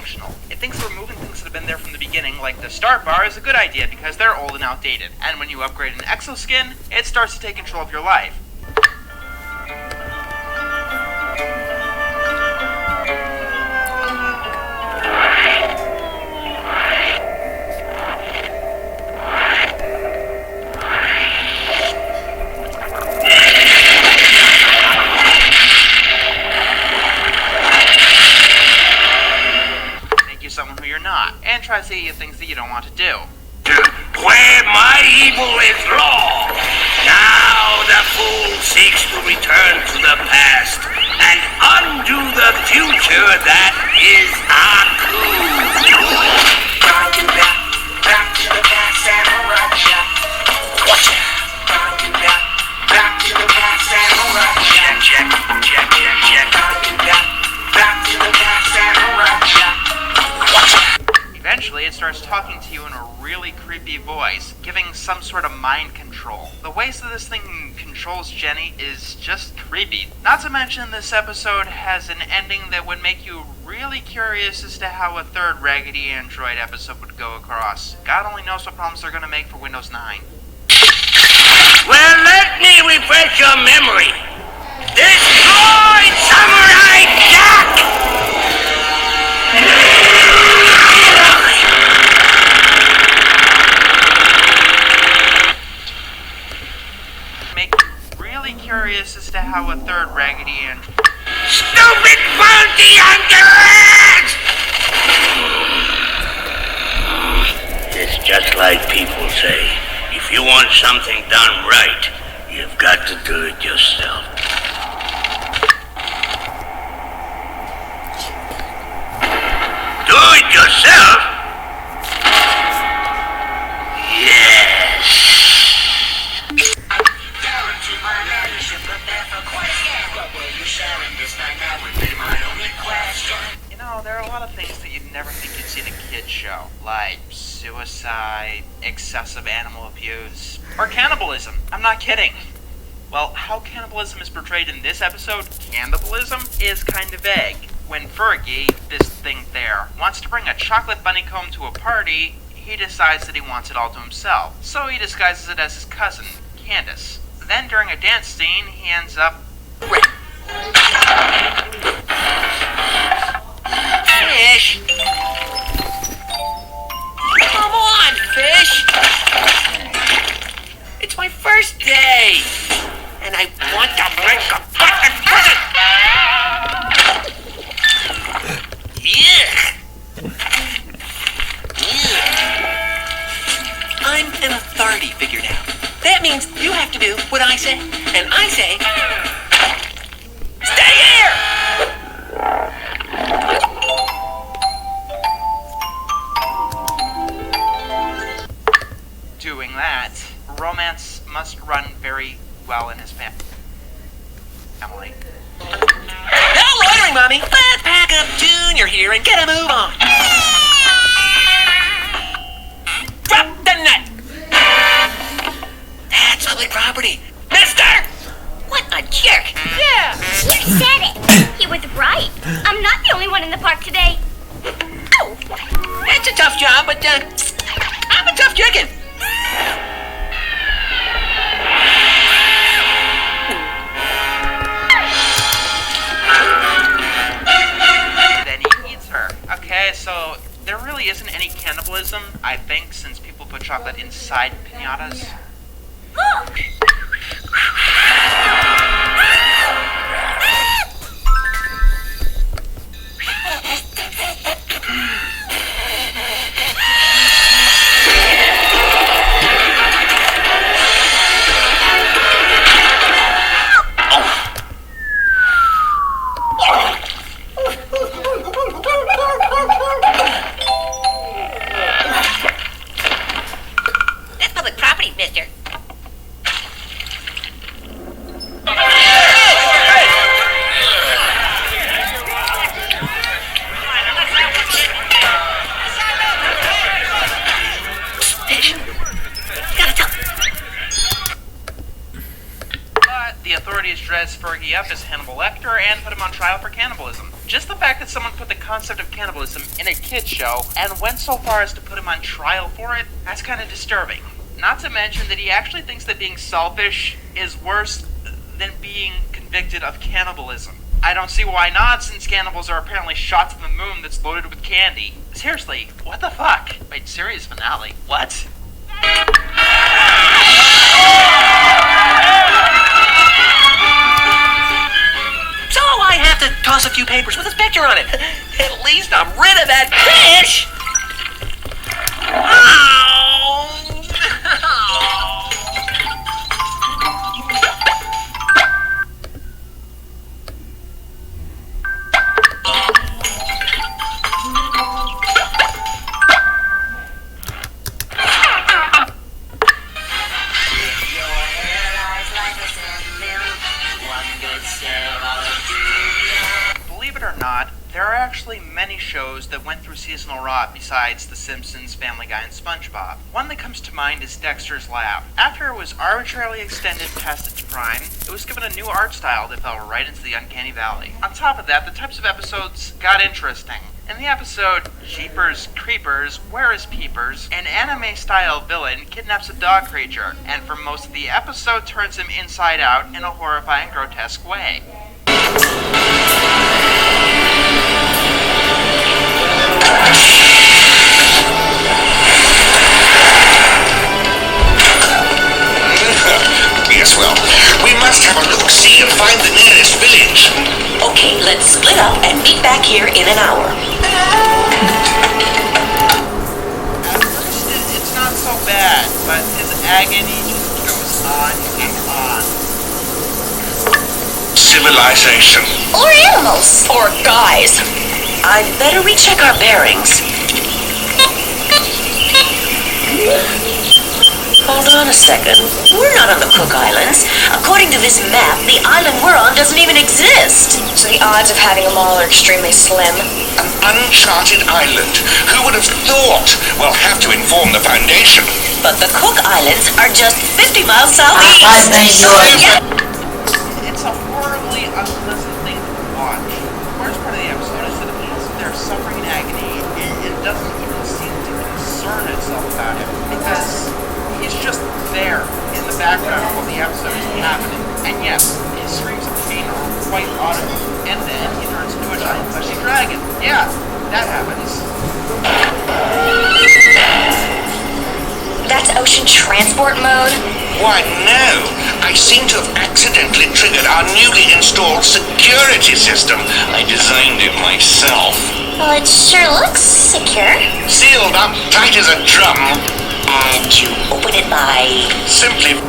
functional. It thinks removing things that have been there from the beginning, like the start bar, is a good idea because they're old and outdated. And when you upgrade an exoskin, it starts to take control of your life. Someone who you're not, and try to say things that you don't want to do. Where my evil is law, now the fool seeks to return to the past and undo the future that is Aku. Back to the past, samurai jack. Back to the past, samurai jack. Check. Back to the past, samurai jack. Eventually, it starts talking to you in a really creepy voice, giving some sort of mind control. The ways that this thing controls Jenny is just creepy. Not to mention, this episode has an ending that would make you really curious as to how a third Raggedy Android episode would go across. God only knows what problems they're going to make for Windows 9. Well, let me refresh your memory. Destroy Samurai Jack! Curious as to how a third Raggedy Android... Stupid bounty hunters! It's just like people say. If you want something done right, you've got to do it yourself. Do it yourself? You know, there are a lot of things that you'd never think you'd see in a kid's show, like suicide, excessive animal abuse, or cannibalism. I'm not kidding. Well, how cannibalism is portrayed in this episode, cannibalism, is kind of vague. When Fergie, this thing there, wants to bring a chocolate bunny comb to a party, he decides that he wants it all to himself. So he disguises it as his cousin, Candace. Then during a dance scene, he ends up... Fish! Come on, Fish! It's my first day! And I want to bring a fucking present! Yeah! I'm an authority figure now. That means you have to do what I say. And I say... Stay here! Doing that, romance must run very well in his family. Emily. No loitering, Mommy! Let's pack up Junior here and get a move on! Drop the nut! That's public property! Mister! What a jerk! Yeah! You said it! He was right. I'm not the only one in the park today. Oh! It's a tough job, but, I'm a tough chicken! Then he eats her. Okay, so there really isn't any cannibalism, I think, since people put chocolate inside piñatas. That's public property, mister. But the authorities dress Fergie up as Hannibal Lecter and put him on trial for cannibalism. Just the fact that someone put the concept of cannibalism in a kid's show and went so far as to put him on trial for it, that's kind of disturbing. Not to mention that he actually thinks that being selfish is worse than being convicted of cannibalism. I don't see why not, since cannibals are apparently shot to the moon that's loaded with candy. Seriously, what the fuck? Wait, series finale? What? So I have to toss a few papers with his picture on it. At least I'm rid of that fish! Believe it or not, there are actually many shows that went through seasonal rot besides The Simpsons, Family Guy, and SpongeBob. One that comes to mind is Dexter's Lab. After it was arbitrarily extended past its prime, it was given a new art style that fell right into the uncanny valley. On top of that, the types of episodes got interesting. In the episode Jeepers Creepers, Where is Peepers, an anime-style villain kidnaps a dog creature, and for most of the episode turns him inside out in a horrifying, grotesque way. Yes, well, we must have a look-see and find the nearest village. Okay, let's split up and meet back here in an hour. At first, it's not so bad, but his agony just goes on and on. Civilization. Or animals. Or guys. I'd better recheck our bearings. Hold on a second. We're not on the Cook Islands. According to this map, the island we're on doesn't even exist. So the odds of having them all are extremely slim. An uncharted island. Who would have thought? We'll have to inform the Foundation. But the Cook Islands are just 50 miles southeast. It's a horribly unpleasant thing to watch. The worst part of the episode is that it has their suffering and agony, and it doesn't even seem to concern itself about him, because he's just there in the background while the episode is happening. And yes, his screams of pain are quite audible, and then he turns into a giant fleshy dragon. Yeah, that happens. That's ocean transport mode? Why, no. I seem to have accidentally triggered our newly installed security system. I designed it myself. Well, it sure looks secure. Sealed up tight as a drum. And you open it by... Simply...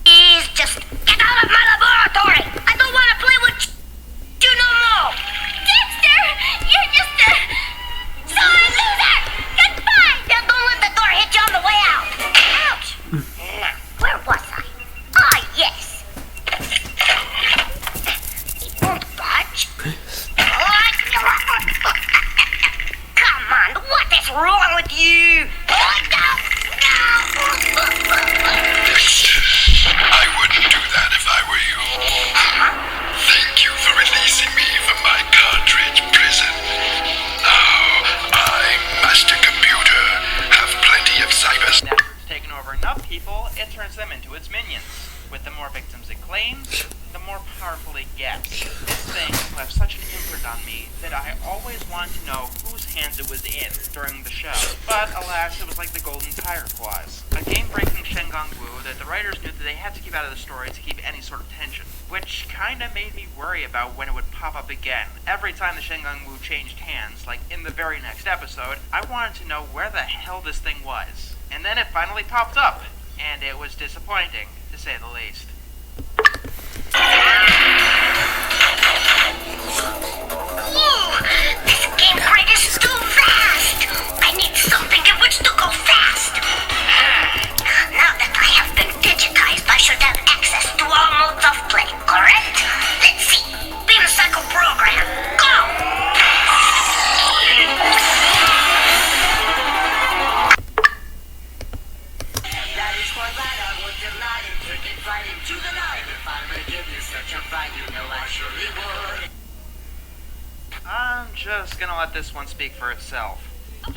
Please just get out of my laboratory. I don't want to play with you no more. Dexter, you're just a sore loser. Goodbye. Now don't let the door hit you on the way out. Ouch. Now, where was I? Ah, yes. It won't budge. Come on, what is wrong with you? I wouldn't do that if I were you. Thank you for releasing me from my cartridge prison. Now, I, Master Computer, have plenty of cyber... After it's taken over enough people, it turns them into its minions. With the more victims it claims, the more powerful it gets. This thing left such an imprint on me that I always wanted to know whose hands it was in during the show. But alas, it was like the Golden Tire Clause. A game-breaking Shengang Wu that the writers knew that they had to keep out of the story to keep any sort of tension. Which kinda made me worry about when it would pop up again. Every time the Shengang Wu changed hands, like in the very next episode, I wanted to know where the hell this thing was. And then it finally popped up, and it was disappointing, to say the least. This game break is too fast. gonna let this one speak for itself. I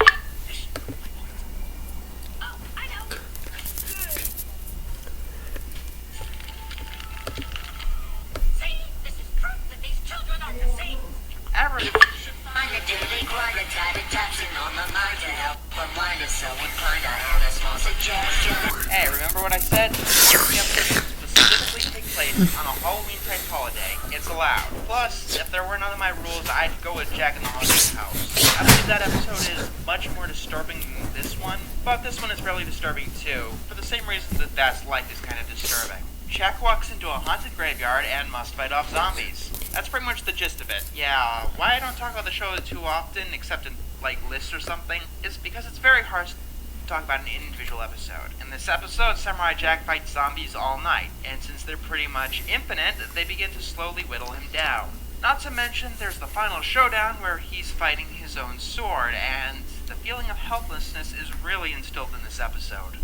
know. See, this is proof that these children are deceived. Average. Find a daily quantitative taxing on the mind to help unwind us, so inclined I have a small suggestion. Hey, remember what I said? If the episode specifically take place on a Halloween-type holiday, it's allowed. Plus, if there were none of my rules, I'd go with Jack in the Haunted House. I believe that episode is much more disturbing than this one, but this one is fairly disturbing too, for the same reason that That's Life is kind of disturbing. Jack walks into a haunted graveyard and must fight off zombies. That's pretty much the gist of it. Yeah, why I don't talk about the show too often, except in, like, lists or something, is because it's very hard to talk about an individual episode. In this episode, Samurai Jack fights zombies all night, and since they're pretty much infinite, they begin to slowly whittle him down. Not to mention, there's the final showdown where he's fighting his own sword, and the feeling of helplessness is really instilled in this episode.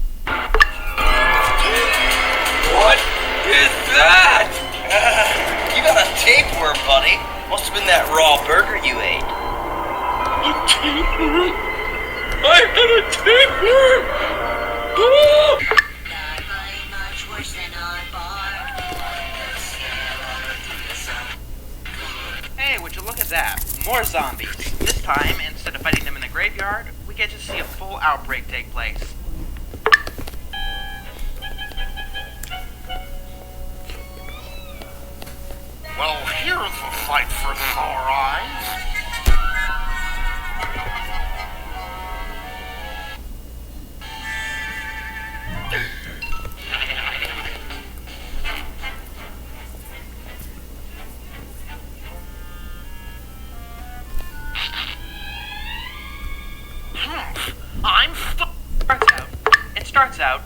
What is that? You got a tapeworm, buddy. Must have been that raw burger you ate. A tapeworm? I had a tapeworm! Oh! Not very much worse than I barked. Hey, would you look at that? More zombies. This time, instead of fighting them in a graveyard, we get to see a full outbreak take place. Well, here's a fight for sore eyes. It starts out